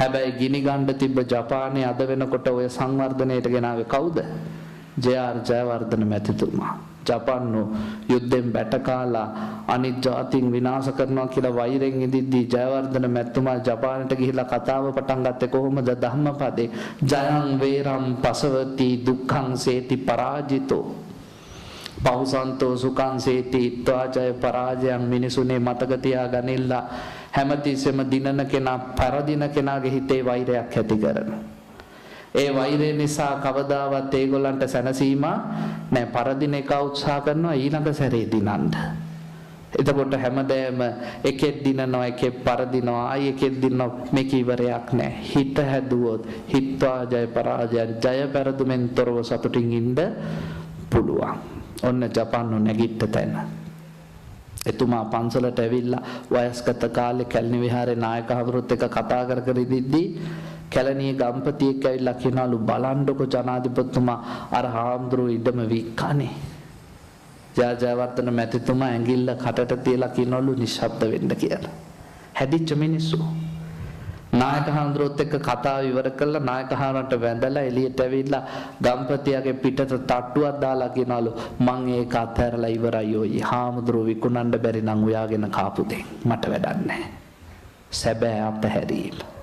හැබැයි ගිනි ගන්න තිබ්බ ජපානයේ අද වෙනකොට ඔය සංවර්ධනයට ගෙනාවේ කවුද? ජේ.ආර්. ජයවර්ධන මැතිතුමා. ජපාන්නු යුද්ධෙන් බැටකාලා අනිත් ජාතීන් විනාශ කරනවා කියලා වෛරෙන් ඉඳිද්දී ජයවර්ධන මැතිතුමා ජපානයට ගිහිලා කතාව පටන් ගත්තේ කොහොමද? ධම්මපදේ ජයං වේරම් පසවති දුක්ඛං සේති පරාජිතෝ බහුසන්තෝ සුඛං සේති ත්වාජය පරාජයන්. මිනිසුනේ මතක තියාගනින්න හැමතිස්සෙම දිනන කෙනා පරදින කෙනාගේ හිතේ වෛරයක් ඇති කරනවා. ඒ වෛරය නිසා කවදාවත් ඒගොල්ලන්ට සැනසීම නැහැ. පරදින එක උත්සාහ කරනවා ඊළඟ සැරේ දිනන්න. එතකොට හැමදේම එකෙක් දිනනවා එකෙක් පරදිනවා ආයි එකෙක් දිනනවා මේක ඉවරයක් නැහැ. හිත හැදුවොත් හිත්වා ජය පරාජය ජය පෙරදුමෙන් තොරව සතුටින් ඉන්න පුළුවන්. ඔන්න ජපාන්නු නැගිට තැන. එතුමා පන්සලට ඇවිල්ලා වයස්ගත කාලේ කැලණි විහාරේ නායක හඳුරුත් එක කතා කර කර ඉදිද්දී කැලණියේ ගම්පතියෙක් ඇවිල්ලා කියනලු බලන්නකො ජනාධිපතිතුමා අර හාමුදුරුවෝ ඉඩම වික්කනේ. ජයවර්ධන මැතිතුමා ඇඟිල්ල කටට තියලා කියනලු නිශ්ශබ්ද වෙන්න කියලා. හැදිච්ච මිනිස්සු. නායක හාමුදුරුවොත් එක්ක කතාව ඉවර කළා නායක හාමුදුරන්ට වැඳලා එළියට ඇවිල්ලා ගම්පතියාගේ පිටට තට්ටුවක් දාලා කියනලු මං ඒක අත්හැරලා ඉවරයි ඔයි. හාමුදුරුවෝ විකුණන්න බැරි නම් උයාගෙන කාපු දෙයක් මට වැඩක් නැහැ. සැබෑ අතහැරීම.